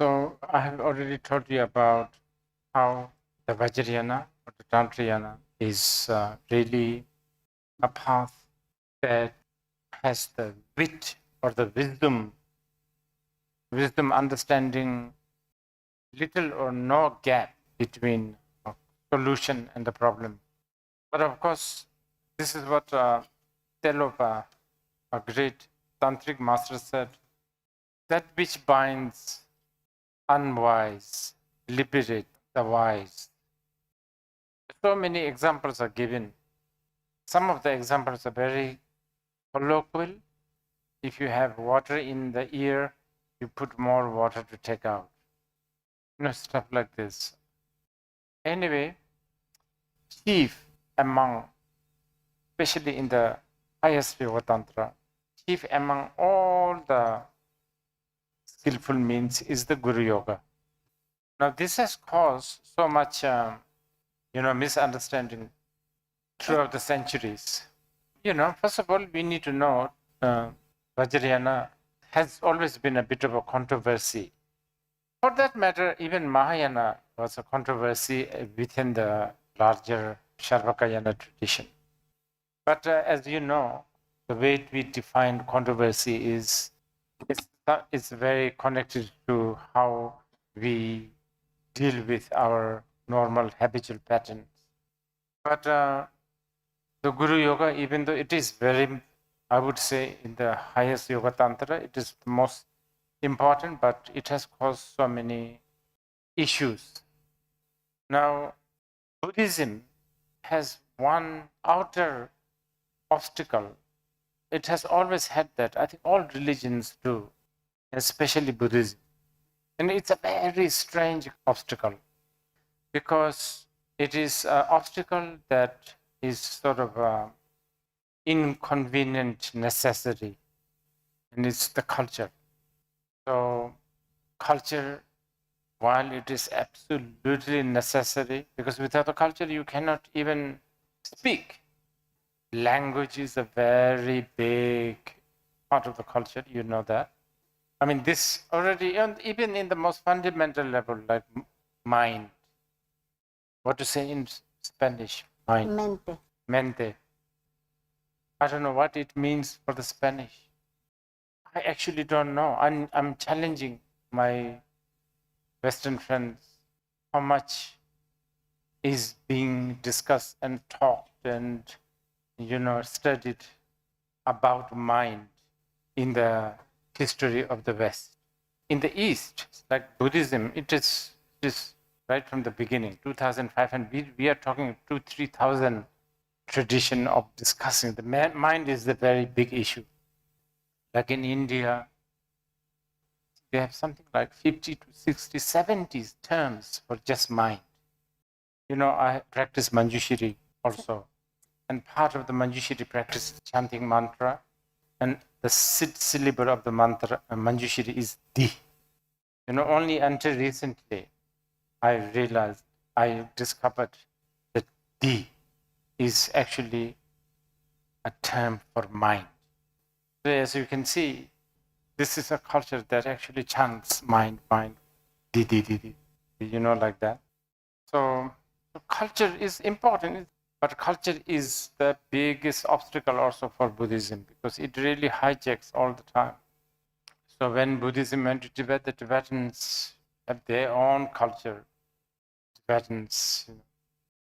So I have already told you about how the Vajrayana or the Tantrayana is really a path that has the wit or the wisdom understanding little or no gap between solution and the problem. But of course, this is what Telopa, a great tantric master, said: that which binds unwise, liberate the wise. So many examples are given. Some of the examples are very colloquial. If you have water in the ear, you put more water to take out. Stuff like this. Anyway, chief among, especially in the highest Yoga Tantra, chief among all the skillful means is the Guru Yoga. Now, this has caused so much, misunderstanding throughout the centuries. First of all, we need to know Vajrayana has always been a bit of a controversy. For that matter, even Mahayana was a controversy within the larger Sharvakayana tradition. But as you know, the way we define controversy is it's very connected to how we deal with our normal habitual patterns. But the Guru Yoga, even though it is very, I would say, in the highest Yoga Tantra, it is the most important, but it has caused so many issues. Now, Buddhism has one outer obstacle. It has always had that. I think all religions do, especially Buddhism. And it's a very strange obstacle because it is an obstacle that is sort of an inconvenient necessity, and it's the culture. So culture, while it is absolutely necessary, because without a culture you cannot even speak. Language is a very big part of the culture, you know that. I mean, this already, and even in the most fundamental level, like mind. What to say in Spanish? Mind. Mente. Mente. I don't know what it means for the Spanish. I actually don't know. I'm challenging my Western friends how much is being discussed and talked and studied about mind in the history of the West. In the East, like Buddhism, it is right from the beginning, 2005, we are talking 3,000 tradition of discussing. The mind is the very big issue. Like in India, they have something like 50 to 60, 70 terms for just mind. I practice Manjushri also. And part of the Manjushri practice is chanting mantra. And the syllable of the mantra, Manjushri, is Di. Only until recently, I discovered that Di is actually a term for mind. So as you can see, this is a culture that actually chants mind, Di, Di, Di, Di, like that. So culture is important, but culture is the biggest obstacle also for Buddhism because it really hijacks all the time. So when Buddhism went to Tibet, the Tibetans have their own culture. Tibetans,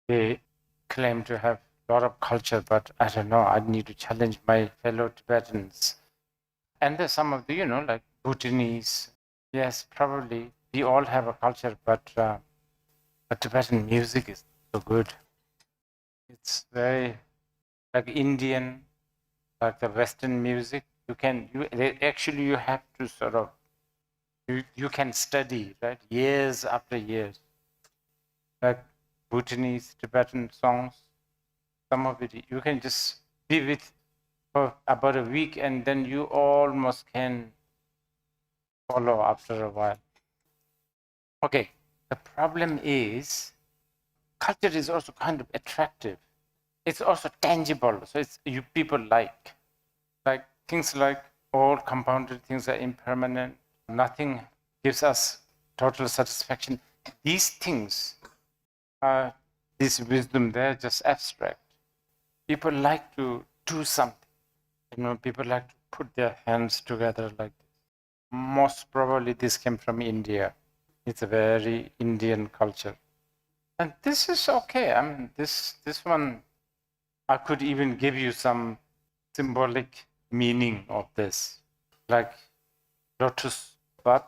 they claim to have a lot of culture, but I don't know, I need to challenge my fellow Tibetans. And there's some of the, like Bhutanese. Yes, probably we all have a culture, but Tibetan music is so good. It's very like Indian, like the Western music. You have to sort of, you can study, right? Years after years. Like Bhutanese, Tibetan songs, some of it, you can just be with for about a week and then you almost can follow after a while. Okay, the problem is culture is also kind of attractive. It's also tangible, so people like things like all compounded things are impermanent. Nothing gives us total satisfaction. These things are, this wisdom, they're just abstract. People like to do something. People like to put their hands together like this. Most probably this came from India. It's a very Indian culture. And this is okay. I mean, this one, I could even give you some symbolic meaning of this, like lotus bud,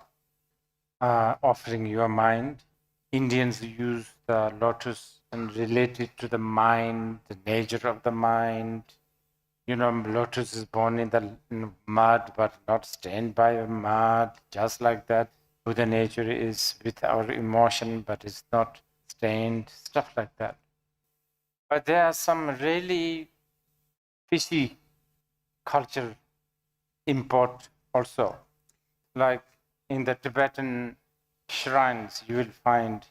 offering your mind. Indians use the lotus and relate it to the mind, the nature of the mind. Lotus is born in the mud, but not stained by mud, just like that. Buddha nature is with our emotion, but it's not stained, stuff like that. But there are some really fishy culture import also. Like in the Tibetan shrines, you will find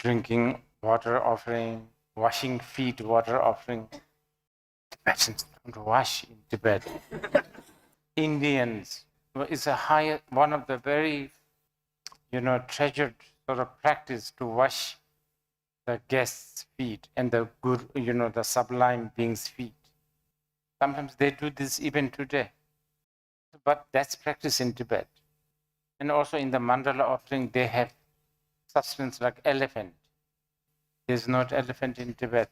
drinking water offering, washing feet water offering. Tibetans don't wash in Tibet. Indians is one of the very, treasured sort of practice to wash the guests' feet and the good, the sublime beings' feet. Sometimes they do this even today. But that's practice in Tibet. And also in the mandala offering, they have substance like elephant. There's not elephant in Tibet.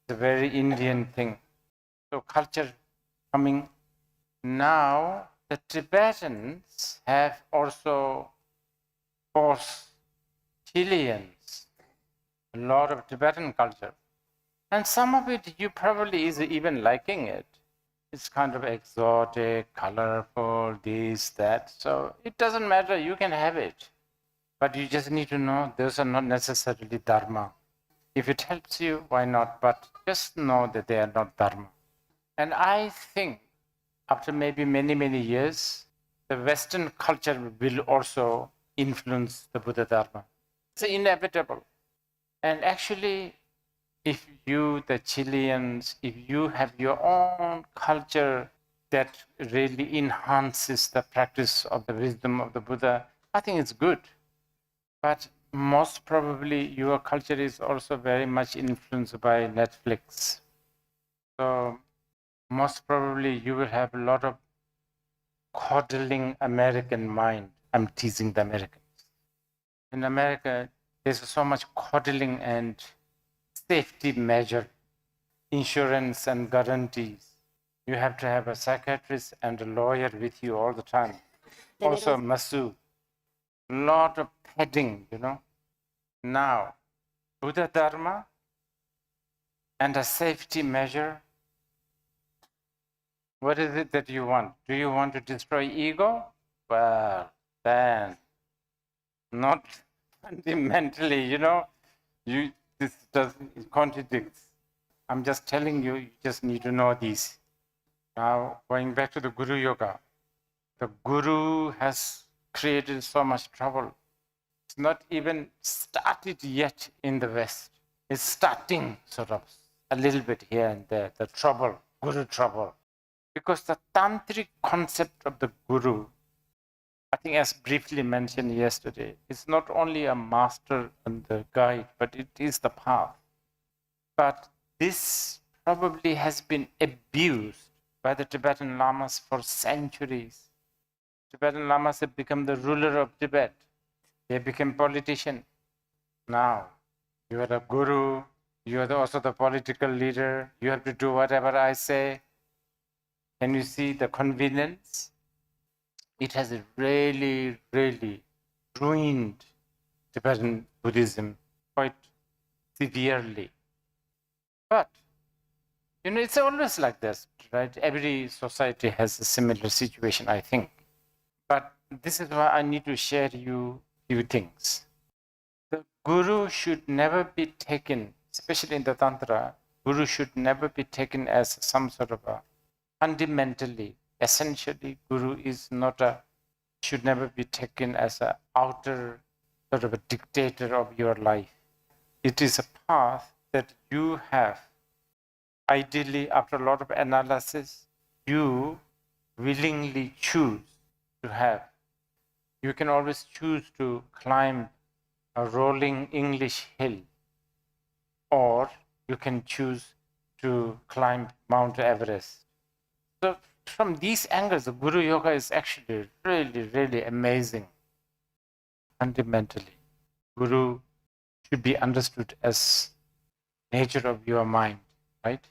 It's a very Indian thing. So culture coming. Now, the Tibetans have also forced Chileans, a lot of Tibetan culture. And some of it, you probably is even liking it. It's kind of exotic, colorful, this, that. So it doesn't matter, you can have it. But you just need to know those are not necessarily Dharma. If it helps you, why not? But just know that they are not Dharma. And I think after maybe many, many years, the Western culture will also influence the Buddha Dharma. It's inevitable. And actually, if you, the Chileans, if you have your own culture that really enhances the practice of the wisdom of the Buddha, I think it's good. But most probably your culture is also very much influenced by Netflix. So most probably you will have a lot of coddling American mind. I'm teasing the Americans. In America, there's so much coddling and safety measure, insurance and guarantees. You have to have a psychiatrist and a lawyer with you all the time. Also, masu. Lot of padding, Now, Buddha Dharma and a safety measure. What is it that you want? Do you want to destroy ego? Well, then, not fundamentally, this it contradicts. I'm just telling you, you just need to know these. Now, going back to the Guru Yoga, the Guru has created so much trouble. It's not even started yet in the West. It's starting sort of a little bit here and there, the trouble, Guru trouble. Because the tantric concept of the Guru, I think as briefly mentioned yesterday, is not only a master and the guide, but it is the path. But this probably has been abused by the Tibetan lamas for centuries. Tibetan lamas have become the ruler of Tibet. They became politicians. Now, you are the guru, you are also the political leader, you have to do whatever I say. Can you see the convenience? It has really, really ruined Tibetan Buddhism quite severely. But, it's always like this, right? Every society has a similar situation, I think. But this is why I need to share you a few things. The Guru should never be taken, especially in the Tantra, Guru should never be taken as some sort of a fundamentally, essentially, Guru should never be taken as an outer sort of a dictator of your life. It is a path that you have. Ideally, after a lot of analysis, you willingly choose to have. You can always choose to climb a rolling English hill, or you can choose to climb Mount Everest. So from these angles, the Guru Yoga is actually really, really amazing. Fundamentally, Guru should be understood as nature of your mind, right?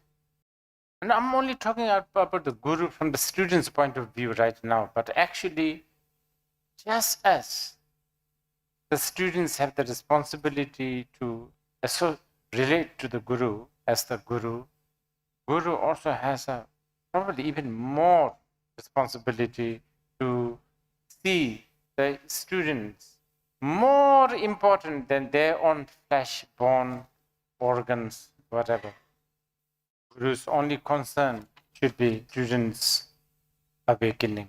And I'm only talking about the Guru from the student's point of view right now, but actually, just as the students have the responsibility to relate to the Guru as the Guru, Guru also has a probably even more responsibility to see the students more important than their own flesh-born organs, whatever. Guru's only concern should be students' awakening.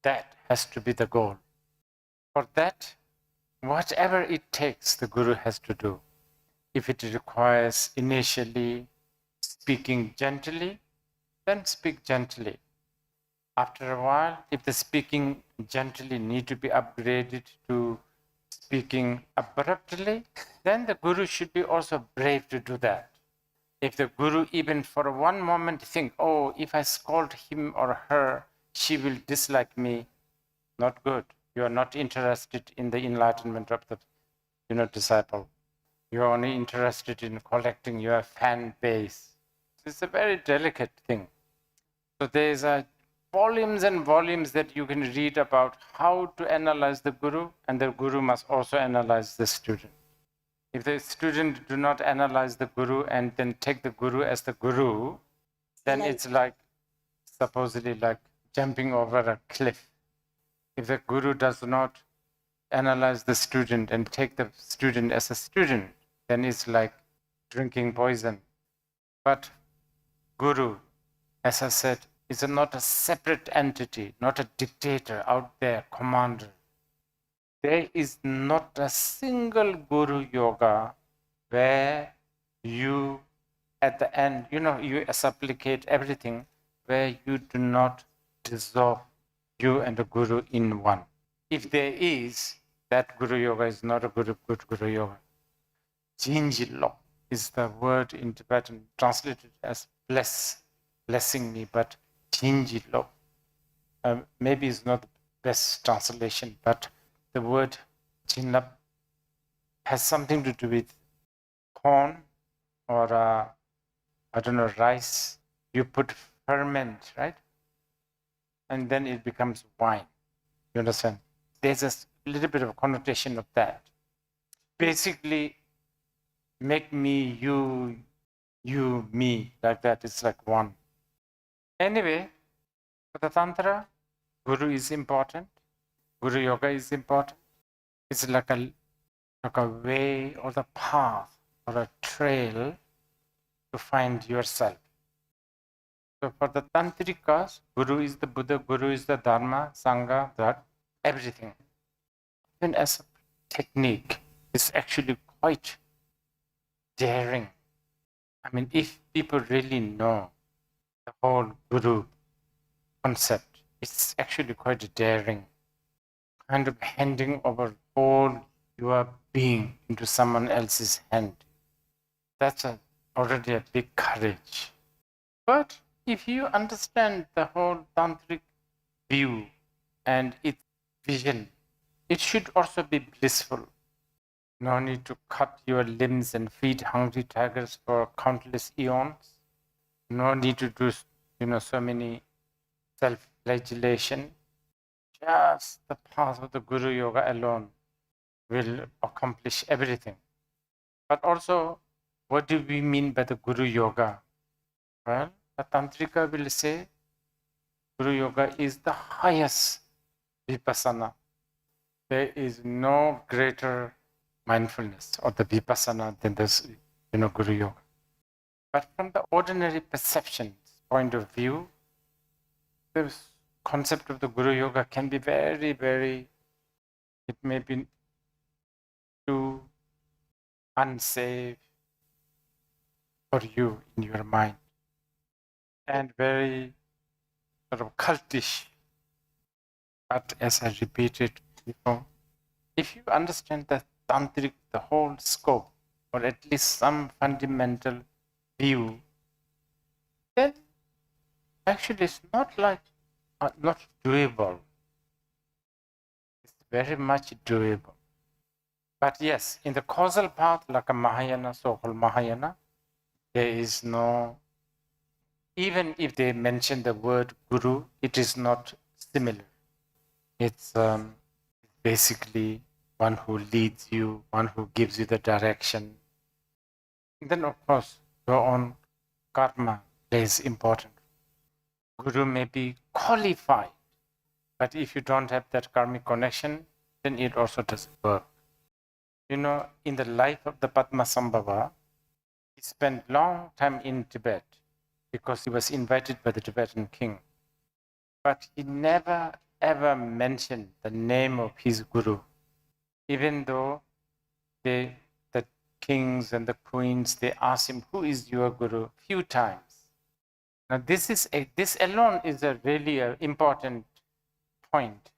That has to be the goal. For that, whatever it takes, the Guru has to do. If it requires initially speaking gently, then speak gently. After a while, if the speaking gently need to be upgraded to speaking abruptly, then the Guru should be also brave to do that. If the Guru even for one moment think, oh, if I scold him or her, she will dislike me, not good. You are not interested in the enlightenment of the disciple. You are only interested in collecting your fan base. It's a very delicate thing. So there's volumes and volumes that you can read about how to analyze the Guru, and the Guru must also analyze the student. If the student do not analyze the Guru and then take the Guru as the Guru, then it's like supposedly like jumping over a cliff. If the Guru does not analyze the student and take the student as a student, then it's like drinking poison. But Guru, as I said, is not a separate entity, not a dictator out there, commander. There is not a single Guru Yoga where you, at the end, you supplicate everything, where you do not dissolve you and the Guru in one. If there is, that Guru Yoga is not a good Guru Yoga. Jinjilo is the word in Tibetan translated as blessing me, but Jinjilo maybe is not the best translation, but the word Jinlap has something to do with corn or I don't know, rice. You put ferment, right? And then it becomes wine. You understand? There's a little bit of a connotation of that. Basically, make me you, you me, like that. It's like one. Anyway, for the Tantra, Guru is important. Guru Yoga is important. It's like a way or the path or a trail to find yourself. So for the Tantrikas, Guru is the Buddha, Guru is the Dharma, Sangha, that everything. Even as a technique, it's actually quite daring. I mean, if people really know the whole Guru concept, it's actually quite daring. Kind of handing over all your being into someone else's hand. That's already a big courage. But if you understand the whole tantric view and its vision, it should also be blissful. No need to cut your limbs and feed hungry tigers for countless eons. No need to do, so many self-flagellation. Just the path of the Guru Yoga alone will accomplish everything. But also, what do we mean by the Guru Yoga? Well, the Tantrika will say Guru Yoga is the highest vipassana. There is no greater mindfulness or the vipassana than this, Guru Yoga. But from the ordinary perception point of view, the concept of the Guru Yoga can be very, very, it may be too unsafe for you in your mind and very sort of cultish. But as I repeated, before. If you understand the tantric, the whole scope, or at least some fundamental view, then actually it's not like not doable. It's very much doable. But yes, in the causal path, like a Mahayana, so-called Mahayana, there is no, even if they mention the word guru, it is not similar. It's basically one who leads you, one who gives you the direction. And then, of course, your own karma plays important. Guru may be qualified, but if you don't have that karmic connection, then it also doesn't work. You know, in the life of the Padmasambhava, he spent long time in Tibet because he was invited by the Tibetan king. But he never ever mentioned the name of his guru, even though the kings and the queens, they asked him, who is your guru? Few times. Now this alone is a really important point.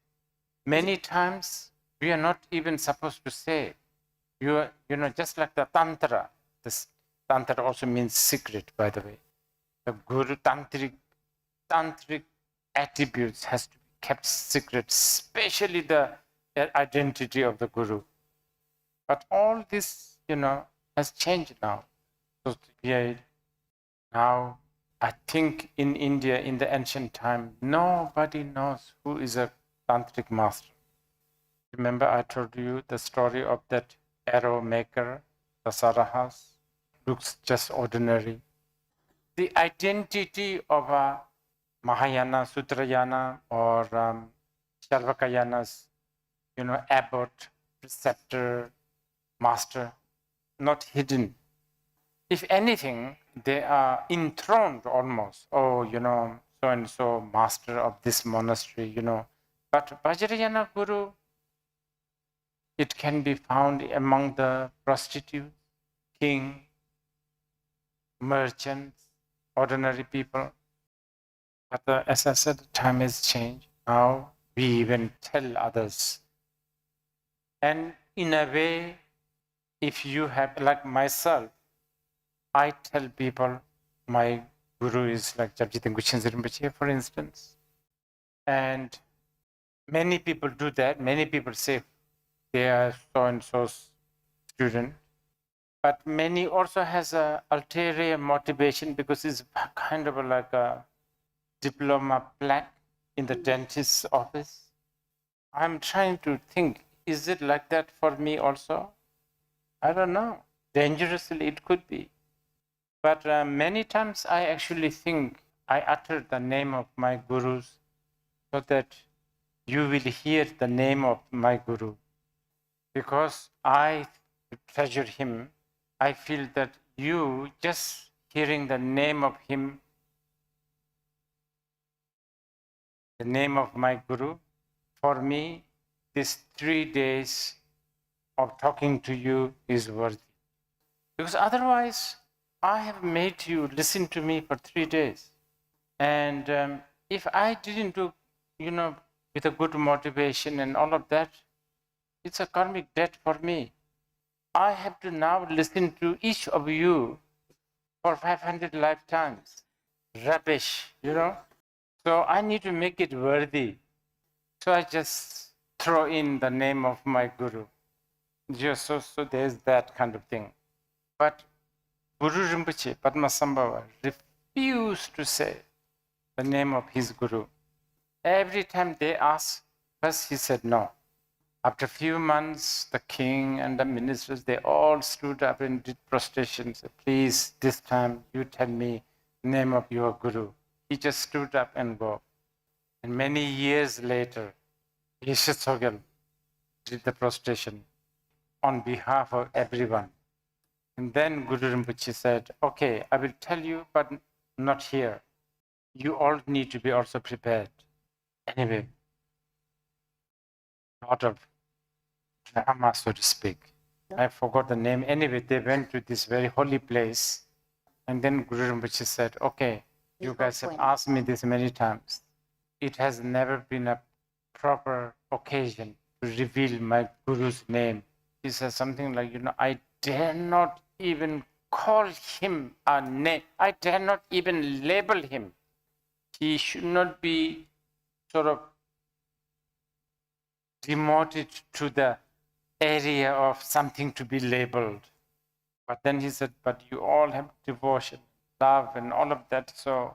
Many times we are not even supposed to say, just like the Tantra. This Tantra also means secret, by the way. The guru tantric attributes has to be kept secret, especially the identity of the guru. But all this, has changed now. So now, I think in India, in the ancient time, nobody knows who is a tantric master. Remember, I told you the story of that arrow maker, the Sarahas, looks just ordinary. The identity of a Mahayana, Sutrayana, or Charvakayanas, abbot, preceptor, master, not hidden. If anything, they are enthroned almost. Oh, so and so master of this monastery, But Vajrayana Guru, it can be found among the prostitutes, king, merchants, ordinary people. But as I said, time has changed. Now we even tell others. And in a way, if you have, like myself, I tell people my guru is like Japji Tengku Shinzir Rinpoche, for instance. And many people do that. Many people say they are so-and-so's student. But many also has a ulterior motivation because it's kind of like a diploma plaque in the dentist's office. I'm trying to think, is it like that for me also? I don't know. Dangerously, it could be. But many times I actually think I utter the name of my gurus so that you will hear the name of my guru. Because I treasure him, I feel that you just hearing the name of him, the name of my guru, for me, these 3 days of talking to you is worthy. Because otherwise, I have made you listen to me for 3 days. And if I didn't do, with a good motivation and all of that, it's a karmic debt for me. I have to now listen to each of you for 500 lifetimes. Rubbish, So I need to make it worthy. So I just throw in the name of my guru. So there's that kind of thing. But Guru Rinpoche, Padmasambhava, refused to say the name of his guru. Every time they asked, first he said no. After a few months, the king and the ministers, they all stood up and did prostration. Said, please, this time you tell me the name of your guru. He just stood up and go. And many years later, Yeshe Tsogel did the prostration on behalf of everyone. And then Guru Rinpoche said, okay, I will tell you, but not here. You all need to be also prepared. Anyway, a lot of drama, so to speak. I forgot the name. Anyway, they went to this very holy place. And then Guru Rinpoche said, okay, you guys have asked me this many times. It has never been a proper occasion to reveal my Guru's name. He says something like, I dare not even call him a name. I dare not even label him. He should not be sort of demoted to the area of something to be labeled. But then he said, but you all have devotion, love, and all of that. So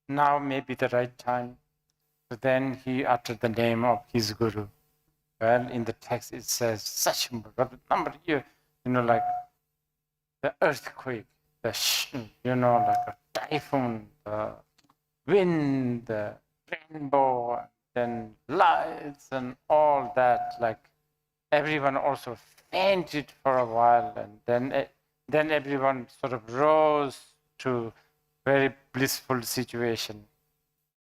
now may be the right time. So then he uttered the name of his Guru. Well, in the text it says such a number of years, like the earthquake, like a typhoon, the wind, the rainbow, then lights and all that. Like everyone also fainted for a while, and then everyone sort of rose to very blissful situation.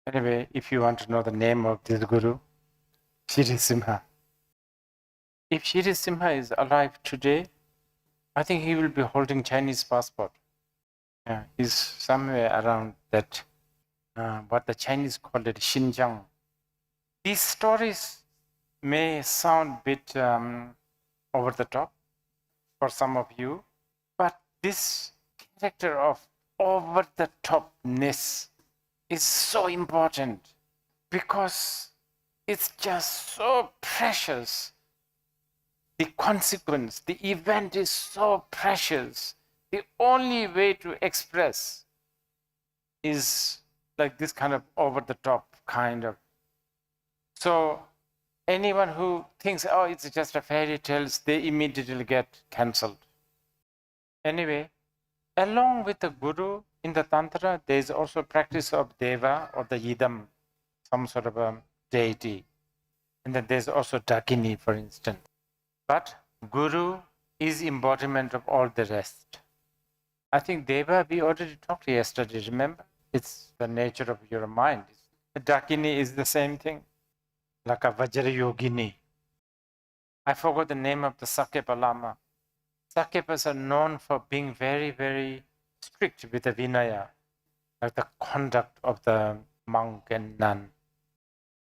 Anyway, if you want to know the name of this Guru, Shri Simha. If Shri Simha is alive today, I think he will be holding Chinese passport. Yeah, he's somewhere around that, what the Chinese call it, Xinjiang. These stories may sound a bit over the top for some of you, but this character of over the topness is so important because it's just so precious. The consequence, the event is so precious. The only way to express is like this kind of over the top kind of. So anyone who thinks, oh, it's just a fairy tales, they immediately get cancelled. Anyway, along with the Guru in the Tantra, there is also practice of Deva or the Yidam, some sort of a deity. And then there's also Dakini, for instance. But Guru is embodiment of all the rest. I think Deva, we already talked yesterday, remember? It's the nature of your mind. Dakini is the same thing, like a Vajra Yogini. I forgot the name of the Sakepa Lama. Sakepas are known for being very, very strict with the Vinaya, like the conduct of the monk and nun.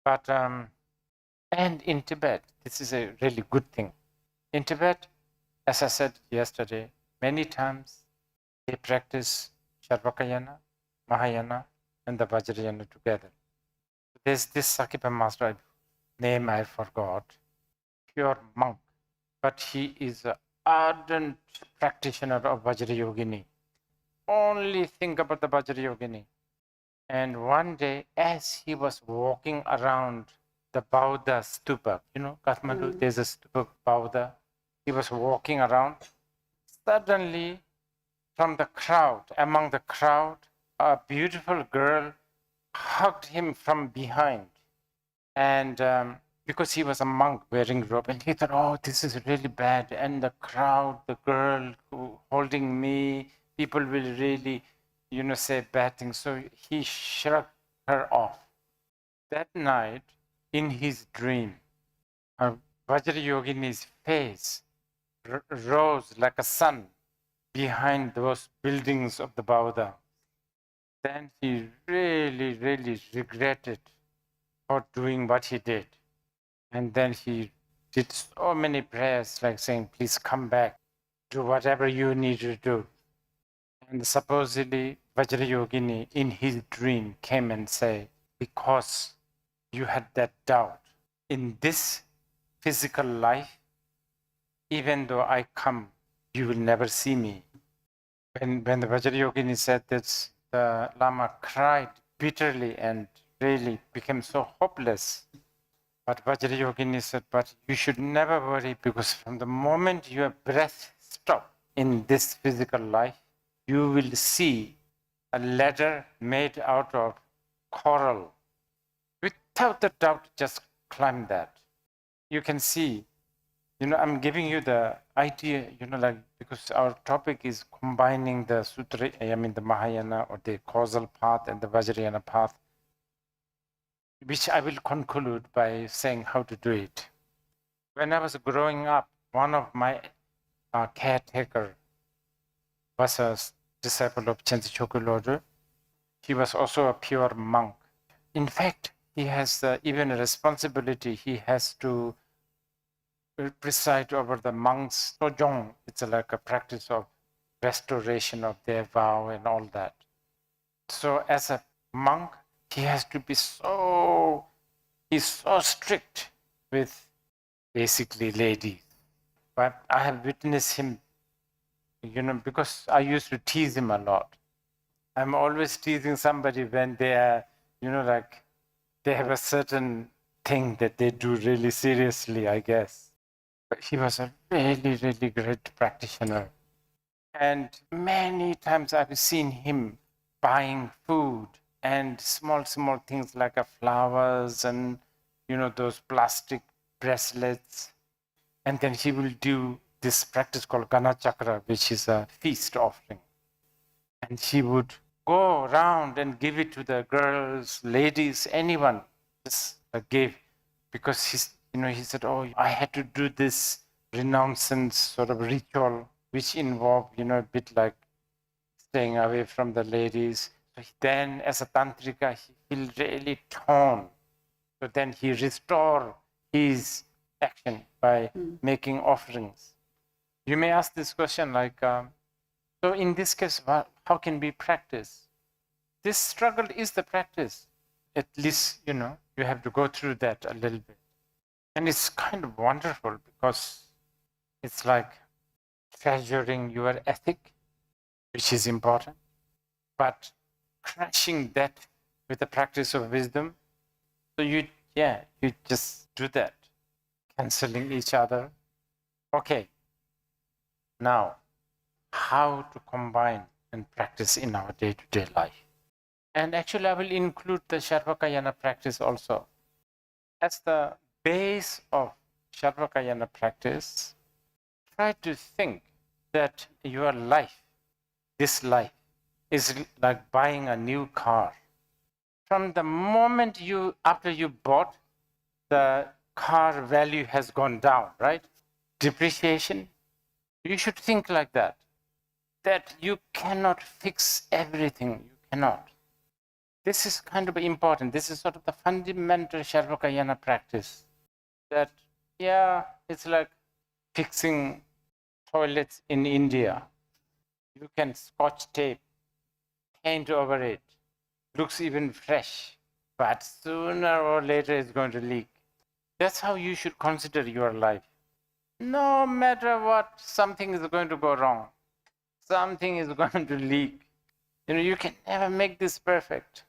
But, and in Tibet, this is a really good thing. In Tibet, as I said yesterday, many times they practice Charvakayana, Mahayana, and the Vajrayana together. There's this Sakepa master, name I forgot, pure monk, but he is an ardent practitioner of Vajrayogini. Only think about the Vajrayogini. And one day, as he was walking around the Bauddha stupa, Kathmandu, there's a stupa Bauddha. He was walking around. Suddenly, from the crowd, among the crowd, a beautiful girl hugged him from behind. And because he was a monk wearing robe, and he thought, oh, this is really bad. And the crowd, the girl holding me, people will really, say bad things. So he shrugged her off. That night, in his dream, Vajrayogini's face rose like a sun behind those buildings of the Bauddha. Then he really, really regretted for doing what he did. And then he did so many prayers, like saying, please come back, do whatever you need to do. And supposedly Vajrayogini in his dream came and said, because you had that doubt in this physical life, even though I come, you will never see me. When the Vajrayogini said this, the Lama cried bitterly and really became so hopeless. But Vajrayogini said, but you should never worry, because from the moment your breath stops in this physical life, you will see a ladder made out of coral. Without a doubt, just climb that. You can see, I'm giving you the idea, because our topic is combining the Sutra, the Mahayana or the causal path and the Vajrayana path, which I will conclude by saying how to do it. When I was growing up, one of my caretaker was a disciple of Khyentse R. He was also a pure monk. In fact, he has even a responsibility. He has to preside over the monks. Sojong, it's like a practice of restoration of their vow and all that. So as a monk, he has to be he's so strict with basically ladies. But I have witnessed him, because I used to tease him a lot. I'm always teasing somebody when they are, like they have a certain thing that they do really seriously, I guess. But he was a really, really great practitioner. And many times I've seen him buying food and small, small things like flowers and, those plastic bracelets. And then he will do this practice called Gana Chakra, which is a feast offering. And he would go around and give it to the girls, ladies, anyone, just give, because he said, oh, I had to do this renouncance sort of ritual, which involved, a bit like staying away from the ladies. So then, as a tantrika, he felt really torn. So then he restored his action by making offerings. You may ask this question like, so in this case, how can we practice? This struggle is the practice. At least, you have to go through that a little bit. And it's kind of wonderful because it's like treasuring your ethic, which is important, but crushing that with the practice of wisdom. So you just do that, canceling each other. Okay, now, how to combine and practice in our day-to-day life. And actually, I will include the Sarvakayana practice also. As the base of Sarvakayana practice, try to think that your life, this life, is like buying a new car. From the moment after you bought, the car value has gone down, right? Depreciation. You should think like that you cannot fix everything. You cannot. This is kind of important. This is sort of the fundamental Sarvakayana practice. That, it's like fixing toilets in India. You can scotch tape, paint over it, looks even fresh, but sooner or later it's going to leak. That's how you should consider your life. No matter what, something is going to go wrong. Something is going to leak. You can never make this perfect.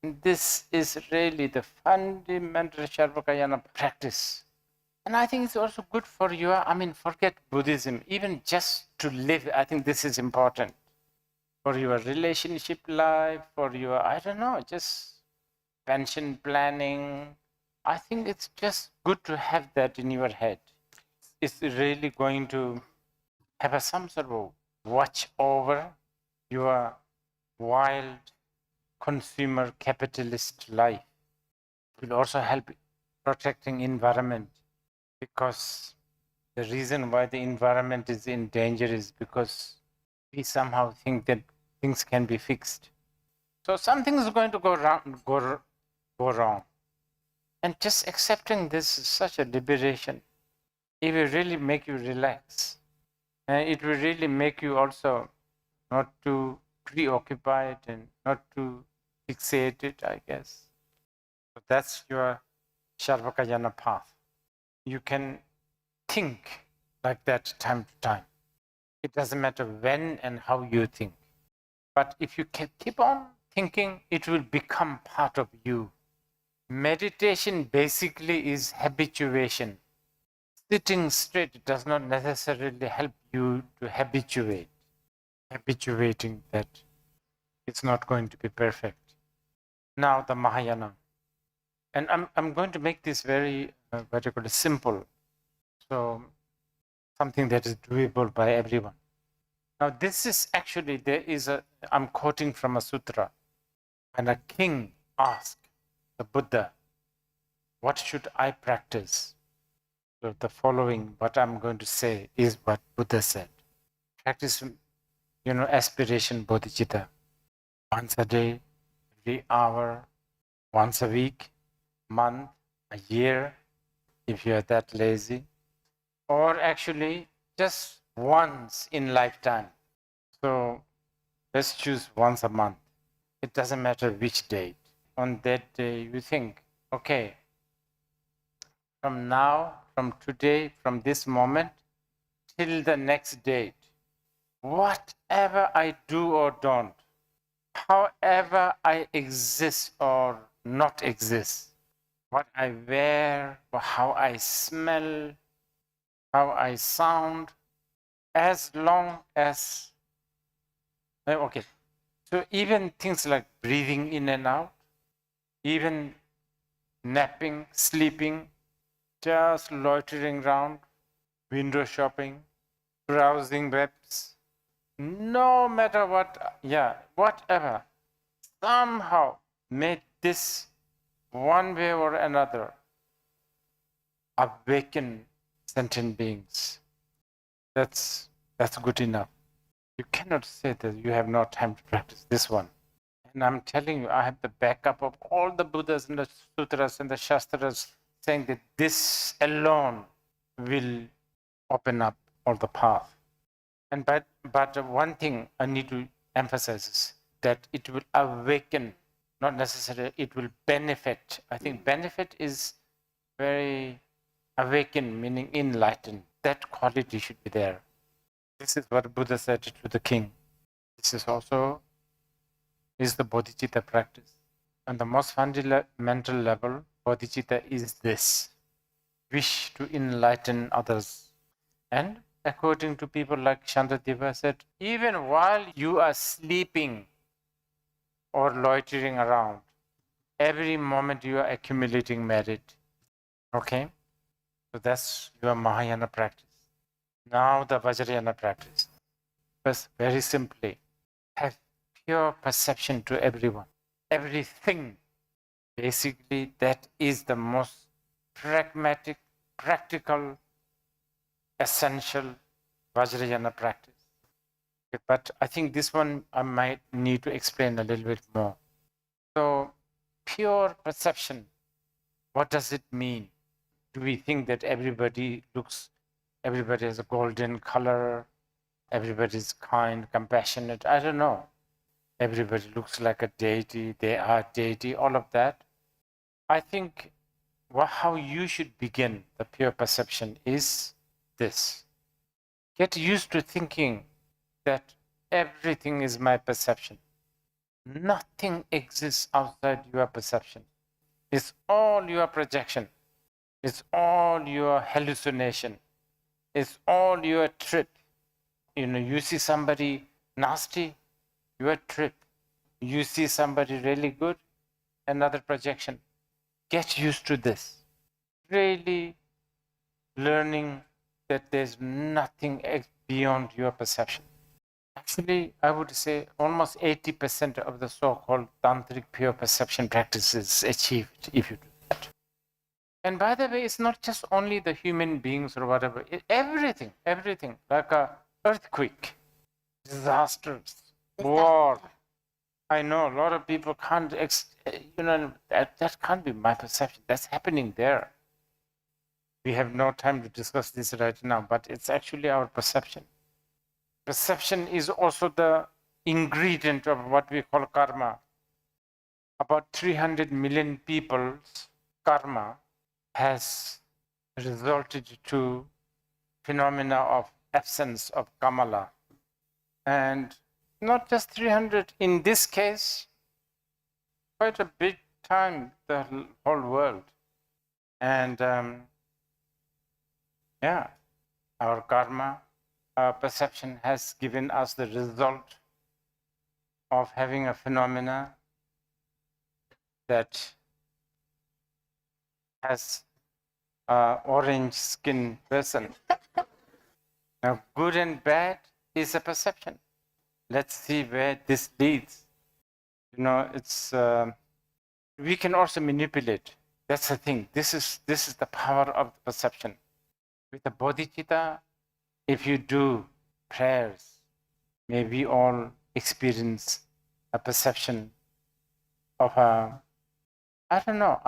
And this is really the fundamental Sarvakayana practice. And I think it's also good for forget Buddhism, even just to live, I think this is important. For your relationship life, for your, just pension planning. I think it's just good to have that in your head. It's really going to have some sort of watch over your wild consumer capitalist life. It will also help protecting environment, because the reason why the environment is in danger is because we somehow think that things can be fixed. So something is going to go wrong. And just accepting this is such a liberation. It will really make you relax. And it will really make you also not too preoccupied and not too fixated, I guess. So that's your Sarvakayana path. You can think like that time to time. It doesn't matter when and how you think. But if you keep on thinking, it will become part of you. Meditation basically is habituation. Sitting straight does not necessarily help you to habituate. Habituating that it's not going to be perfect. Now the Mahayana. And I'm going to make this very, simple. So something that is doable by everyone. Now this is actually, I'm quoting from a sutra. And a king asked the Buddha, what should I practice? So the following, what I'm going to say is what Buddha said. Practice, aspiration bodhicitta. Once a day, every hour, once a week, month, a year, if you're that lazy. or actually just once in lifetime. So let's choose once a month. It doesn't matter which date. On that day, you think, okay, from now, from today, from this moment till the next date, whatever I do or don't, however I exist or not exist, what I wear, how I smell, how I sound, as long as, okay, so even things like breathing in and out, even napping, sleeping, just loitering around, window shopping, browsing webs, no matter what, whatever, somehow made this one way or another awaken sentient beings. That's good enough. You cannot say that you have no time to practice this one. And I'm telling you, I have the backup of all the Buddhas and the Sutras and the Shastras saying that this alone will open up all the path. And but one thing I need to emphasize is that it will awaken, not necessarily it will benefit. I think benefit is very awaken, meaning enlightened. That quality should be there. This is what Buddha said to the king. This is also the bodhicitta practice. On the most fundamental level, bodhicitta is this wish to enlighten others. And according to people like Shantideva said, even while you are sleeping or loitering around, every moment you are accumulating merit. Okay? So that's your Mahayana practice. Now the Vajrayana practice. First, very simply, have pure perception to everyone. Everything. Basically, that is the most pragmatic, practical, essential Vajrayana practice. But I think this one I might need to explain a little bit more. So, pure perception, what does it mean? Do we think that everybody has a golden color, everybody's kind, compassionate? I don't know. Everybody looks like a deity, they are deity, all of that. I think how you should begin the pure perception is this. Get used to thinking that everything is my perception. Nothing exists outside your perception. It's all your projection. It's all your hallucination. It's all your trip. You see somebody nasty, your trip. You see somebody really good, another projection. Get used to this. Really learning that there's nothing beyond your perception. Actually, I would say almost 80% of the so-called tantric pure perception practice is achieved if you do that. And by the way, it's not just only the human beings or whatever. Everything, like a earthquake, disasters, war. I know a lot of people can't, that can't be my perception. That's happening there. We have no time to discuss this right now, but it's actually our perception. Perception is also the ingredient of what we call karma. About 300 million people's karma has resulted to phenomena of absence of Kamala. And not just 300, in this case, quite a big time, the whole world. And our karma, our perception has given us the result of having a phenomena that has an orange skin person. Now, good and bad is a perception. Let's see where this leads. It's we can also manipulate. That's the thing. This is the power of the perception. With the bodhicitta, if you do prayers, may we all experience a perception of a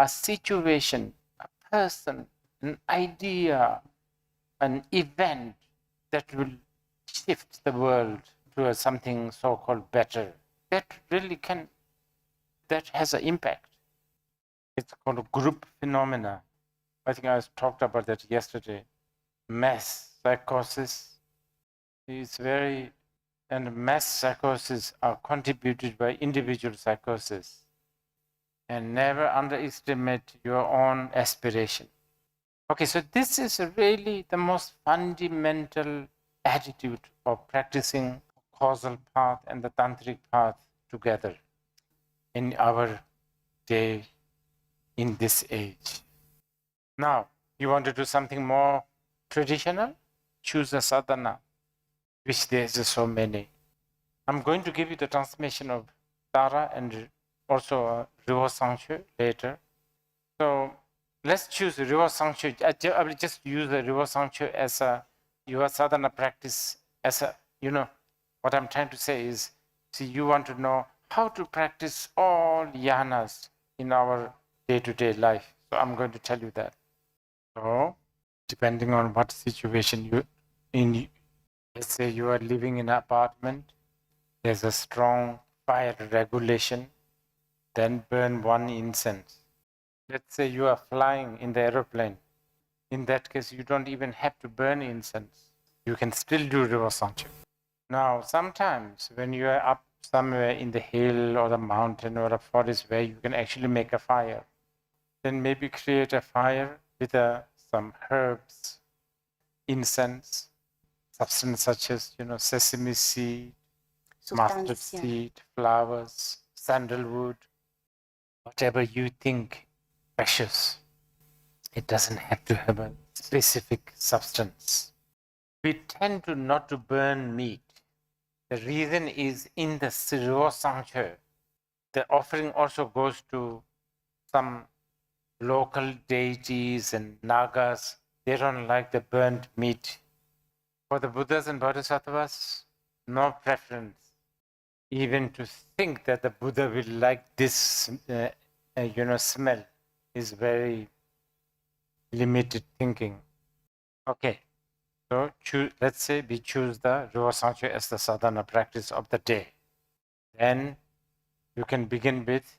situation, a person, an idea, an event that will shift the world to something so-called better, that really can, that has an impact. It's called a group phenomena. I think I talked about that yesterday. Mass psychosis is very, and mass psychosis are contributed by individual psychosis. And never underestimate your own aspiration. Okay, so this is really the most fundamental attitude of practicing causal path and the tantric path together in our day, in this age. Now, you want to do something more traditional? Choose a sadhana, which there's so many. I'm going to give you the transmission of Tara and also Rivo Sancho later. So let's choose Rivo Sancho. I will just use the Rivo Sancho as your sadhana practice. As a, what I'm trying to say is, see, you want to know how to practice all yanas in our day-to-day life. So I'm going to tell you that. So depending on what situation you in, let's say you are living in an apartment, there's a strong fire regulation, then burn one incense. Let's say you are flying in the aeroplane. In that case, you don't even have to burn incense. You can still do Rivo Sancho. Now, sometimes when you are up somewhere in the hill or the mountain or a forest where you can actually make a fire, then maybe create a fire with some herbs, incense, substance such as sesame seed, mustard seed, flowers, sandalwood, whatever you think precious. It doesn't have to have a specific substance. We tend to not to burn meat. The reason is in the Rivo Sancho, the offering also goes to some local deities and nagas. They don't like the burnt meat. For the Buddhas and Bodhisattvas, no preference. Even to think that the Buddha will like this, smell is very limited thinking. Okay, so let's say we choose the Rivo Sancho as the sadhana practice of the day. Then you can begin with,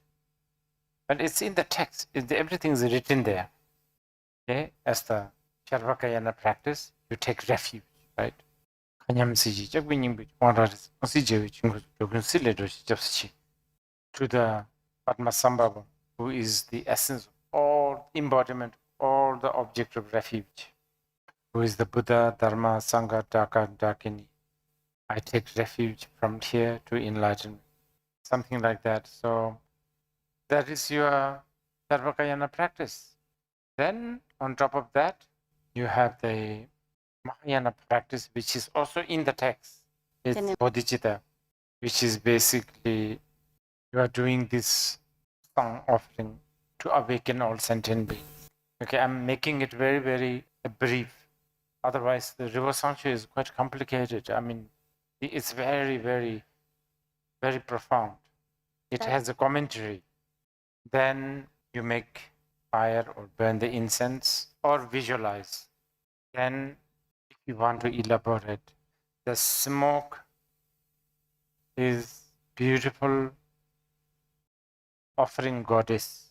but it's in the text, everything is written there. Okay, as the Charvakayana practice, you take refuge, right? To the Padmasambhava, who is the essence of all embodiment, all the object of refuge, who is the Buddha, Dharma, Sangha, Dhaka, Dakini. I take refuge from here to enlightenment. Something like that. So that is your Sarvakayana practice. Then on top of that, you have the Mahayana practice, which is also in the text. It's bodhicitta, which is basically you are doing this song offering to awaken all sentient beings. Okay, I'm making it very, very brief. Otherwise, the Rivo Sancho is quite complicated. I mean, it's very, very, very profound. It has a commentary. Then you make fire or burn the incense or visualize. Then, if you want to elaborate, the smoke is beautiful offering goddess.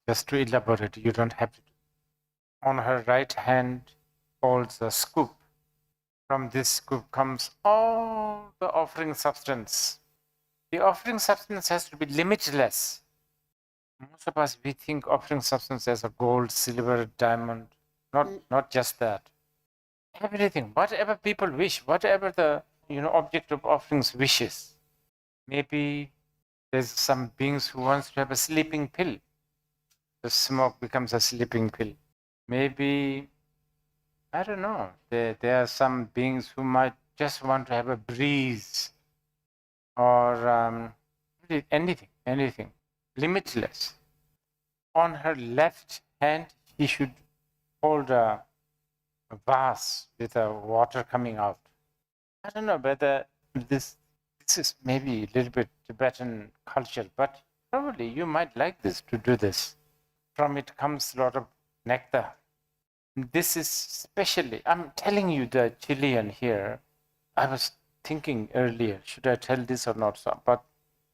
Just to elaborate, you don't have to. On her right hand holds a scoop. From this scoop comes all the offering substance. The offering substance has to be limitless. Most of us, we think offering substance as a gold, silver, diamond. Not just that. Everything, whatever people wish, whatever the object of offerings wishes. Maybe there's some beings who wants to have a sleeping pill. The smoke becomes a sleeping pill. Maybe, I don't know, there are some beings who might just want to have a breeze or anything, limitless. On her left hand, she should hold a vase with water coming out. I don't know whether this is maybe a little bit Tibetan culture, but probably you might like this to do this. From it comes a lot of nectar. This is especially, I'm telling you the Chilean here. I was thinking earlier, should I tell this or not? So, but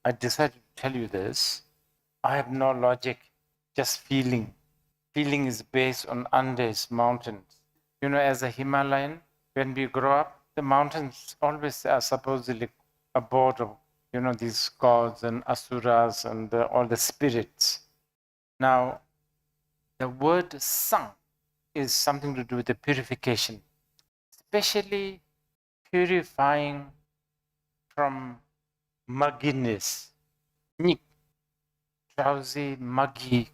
I decided to tell you this. I have no logic, just feeling. Feeling is based on Andes mountains. You know, as a Himalayan, when we grow up, the mountains always are supposedly abode of, you know, these gods and asuras and all the spirits. Now, the word sang is something to do with the purification, especially purifying from mugginess, nick, drowsy, muggy.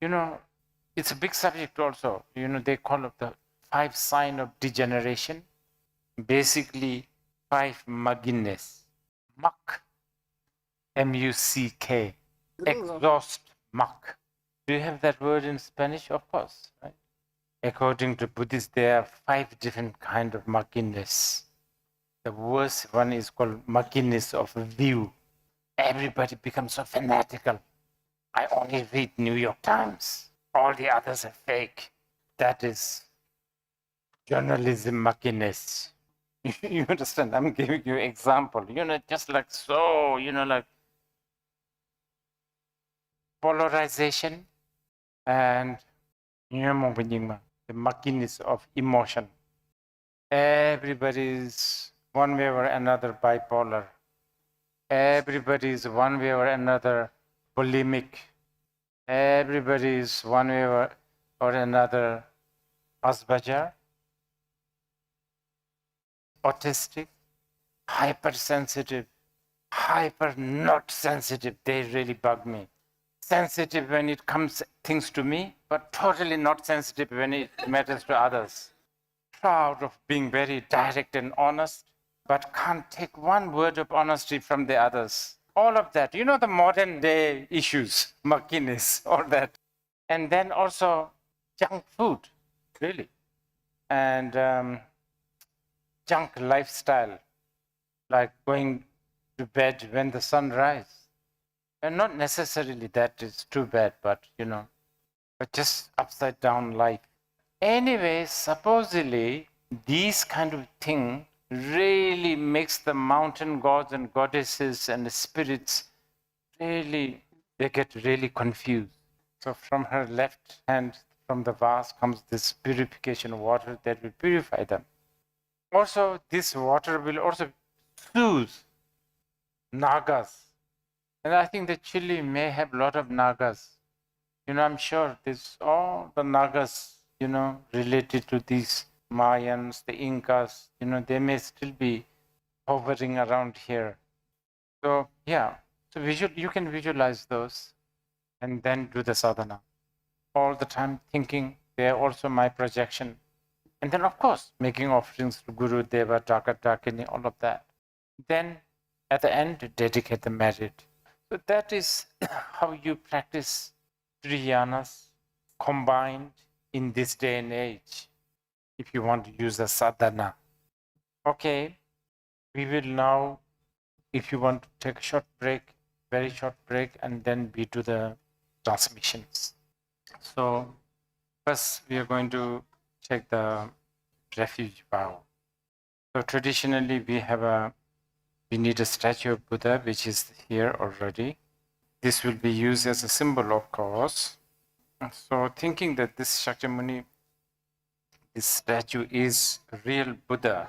You know, it's a big subject also. You know, they call it the 5 sign of degeneration. Basically, 5 mugginess. Muck, M-U-C-K, exhaust, muck. Do you have that word in Spanish? Of course, right? According to Buddhists, there are 5 different kinds of mugginess. The worst one is called mugginess of view. Everybody becomes so fanatical. I only read New York Times. All the others are fake. That is journalism mugginess. You understand? I'm giving you an example. You know, just like so, you know, like polarization and the mugginess of emotion. Everybody is one way or another bipolar. Everybody is one way or another bulimic. Everybody is one way or another Asperger, autistic, hypersensitive, hyper not sensitive. They really bug me. Sensitive when it comes things to me, but totally not sensitive when it matters to others. Proud of being very direct and honest, but can't take one word of honesty from the others. All of that, you know, the modern day issues, murkiness, all that. And then also junk food, really. And junk lifestyle, like going to bed when the sun rises. And not necessarily that is too bad, but you know, but just upside down life. Anyway, supposedly these kind of thing really makes the mountain gods and goddesses and the spirits really, they get really confused. So from her left hand, from the vase comes this purification water that will purify them. Also, this water will also soothe nagas. And I think that Chile may have a lot of nagas. You know, I'm sure there's all the nagas, you know, related to these Mayans, the Incas, you know, they may still be hovering around here. So, yeah, so you can visualize those and then do the sadhana. All the time thinking they're also my projection. And then, of course, making offerings to Guru, Deva, Daka, Dakini, all of that. Then, at the end, dedicate the merit. So that is how you practice Triyanas combined in this day and age, if you want to use the sadhana. Okay, we will now, if you want to take a short break, very short break, and then we do the transmissions. So first we are going to take the refuge vow. So traditionally we need a statue of Buddha, which is here already. This will be used as a symbol, of course. So thinking that this Shakyamuni, this statue is real Buddha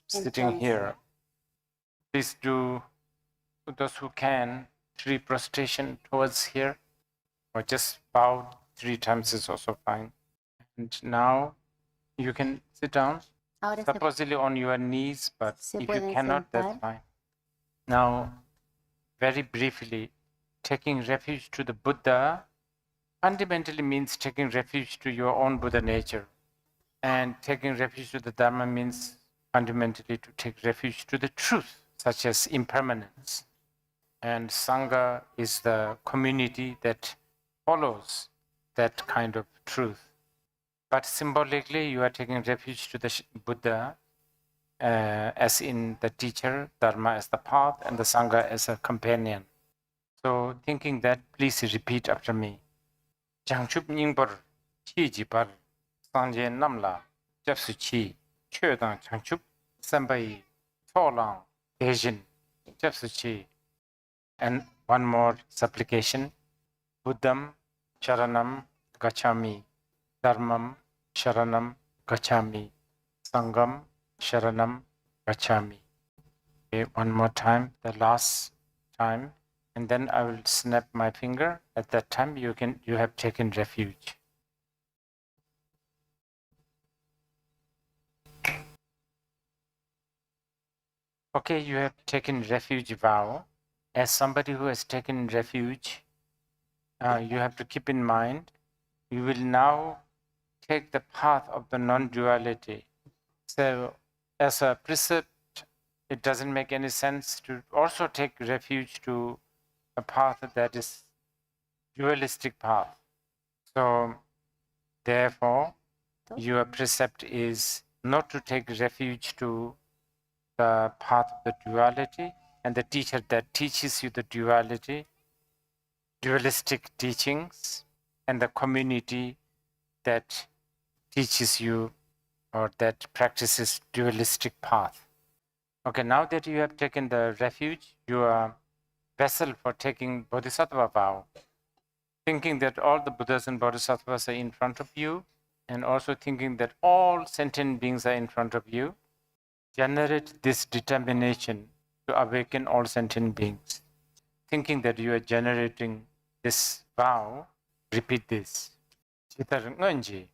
sitting here, please do, those who can, 3 prostration towards here, or just bow 3 times is also fine. And now you can sit down, supposedly on your knees, but if you cannot, that's fine. Now, very briefly, taking refuge to the Buddha fundamentally means taking refuge to your own Buddha nature. And taking refuge to the Dharma means fundamentally to take refuge to the truth, such as impermanence. And Sangha is the community that follows that kind of truth. But symbolically, you are taking refuge to the Buddha, as in the teacher, Dharma as the path, and the Sangha as a companion. So thinking that, please repeat after me. Jangchup Nyingbar, Chi Jipar, Sanje Namla, Japsuchi, Chödang Changchup, Sambai, Tolang, Asian, Japsuchi. And one more supplication. Buddham Sharanam Gacchami, Dharmam Sharanam Gacchami, Sangam Sharanam Gacchami. Okay, one more time, the last time, and then I will snap my finger. At that time, you have taken refuge. Okay, you have taken refuge vow. As somebody who has taken refuge, you have to keep in mind, you will now take the path of the non-duality. So as a precept, it doesn't make any sense to also take refuge to a path that is dualistic path. So therefore, your precept is not to take refuge to the path of the duality and the teacher that teaches you the duality, dualistic teachings, and the community that teaches you or that practices dualistic path. Okay, now that you have taken the refuge, you are vessel for taking bodhisattva vow, thinking that all the Buddhas and Bodhisattvas are in front of you, and also thinking that all sentient beings are in front of you. Generate this determination to awaken all sentient beings. Thinking that you are generating this vow, repeat this. Chitar nganji,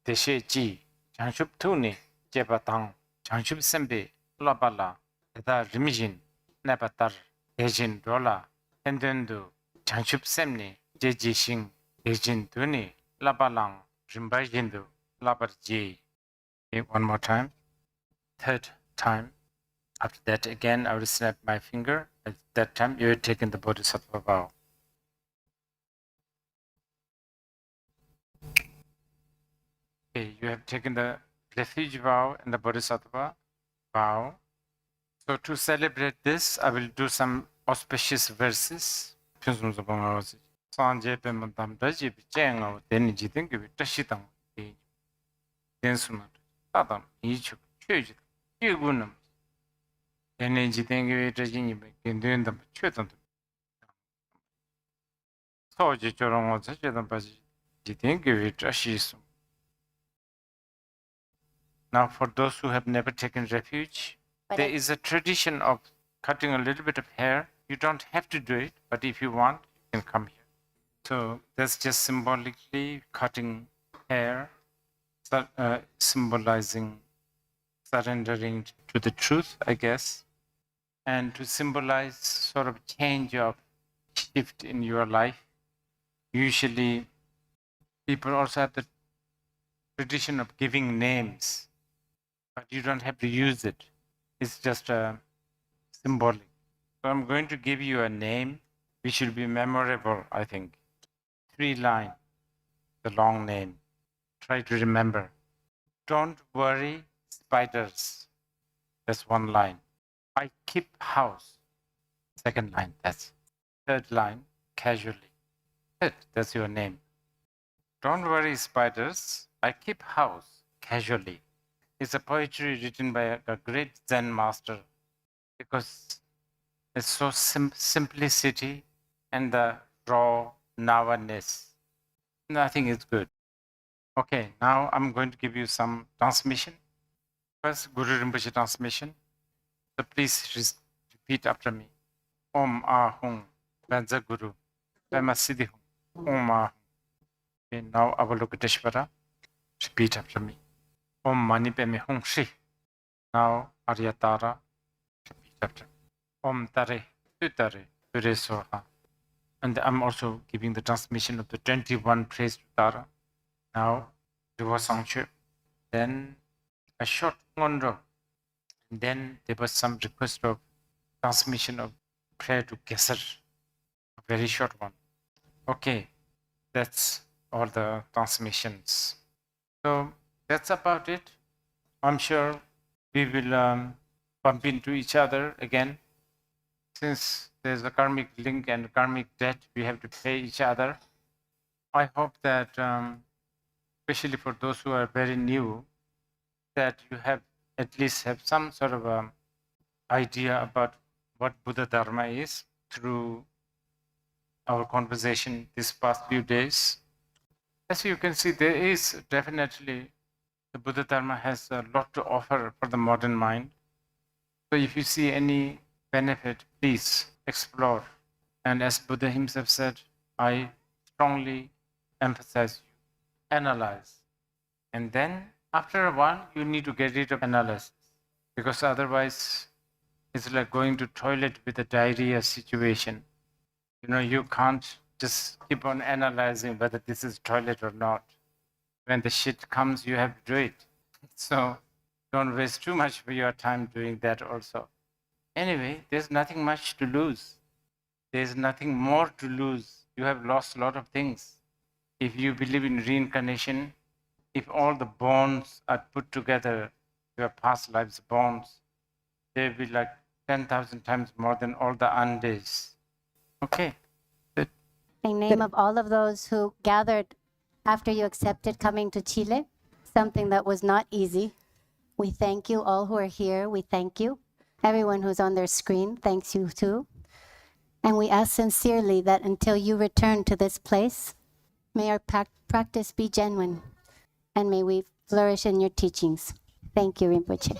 deshe ji, chanshub tuni, jebatang, chanshub sembe, labala, eda rimijin, nebatar, ejin dola, endendu, chanshub semni, jeji shing, ejin tuni, labalang, rimbajindu, labar ji. Okay, one more time. Third time. After that, again, I will snap my finger. At that time, you have taken the bodhisattva vow. Okay, you have taken the refuge vow and the bodhisattva vow. So to celebrate this, I will do some auspicious verses. Sanje pemandam daji bijenga deni jidin gibi tashitang densuma tadam ichu kyuji yugunam deni jidin gibi tajini gendendam chötam soji chorongo zachedam baji jidin gibi tashisum. Now, for those who have never taken refuge, there is a tradition of cutting a little bit of hair. You don't have to do it, but if you want, you can come here. So that's just symbolically cutting hair, symbolizing surrendering to the truth, I guess, and to symbolize sort of change of shift in your life. Usually, people also have the tradition of giving names, but you don't have to use it. It's just symbolic. So I'm going to give you a name which will be memorable, I think. 3 lines, the long name. Try to remember. Don't worry, spiders. That's 1 line. I keep house. 2nd line, that's 3rd line, casually. Good, that's your name. Don't worry, spiders. I keep house casually. It's a poetry written by a great Zen master because it's so simplicity and the raw navaness. Nothing is good. Okay, now I'm going to give you some transmission. First, Guru Rinpoche transmission. So please repeat after me. Om Ahung Benza Guru Pema Siddhi Hung Om Ahung. Okay, now Avalokiteshvara. Repeat after me. Om Mani Peme Hung Shri. Now Aryatara. Repeat after me. Om Tare Tutare Ture Soha. And I'm also giving the transmission of the 21 praise to Tara. Now, Duva Sangche. Then a short ngondo. And then there was some request of transmission of prayer to Kesar. A very short one. Okay, that's all the transmissions. So that's about it. I'm sure we will bump into each other again. Since there's a karmic link and karmic debt we have to pay each other, I hope that especially for those who are very new, that you have at least have some sort of idea about what Buddha Dharma is through our conversation these past few days. As you can see, there is definitely, the Buddha Dharma has a lot to offer for the modern mind. So if you see any benefit, please explore. And as Buddha himself said, I strongly emphasize you, analyze. And then after a while, you need to get rid of analysis, because otherwise it's like going to toilet with a diarrhea situation. You can't just keep on analyzing whether this is toilet or not. When the shit comes, you have to do it. So don't waste too much of your time doing that also. Anyway, there's nothing much to lose. There's nothing more to lose. You have lost a lot of things. If you believe in reincarnation, if all the bonds are put together, your past lives' bonds, they'll be like 10,000 times more than all the undays. Okay. Good. In name of all of those who gathered after you accepted coming to Chile, something that was not easy, we thank you all who are here. We thank you. Everyone who's on their screen thanks you too. And we ask sincerely that until you return to this place, may our practice be genuine, and may we flourish in your teachings. Thank you, Rinpoche.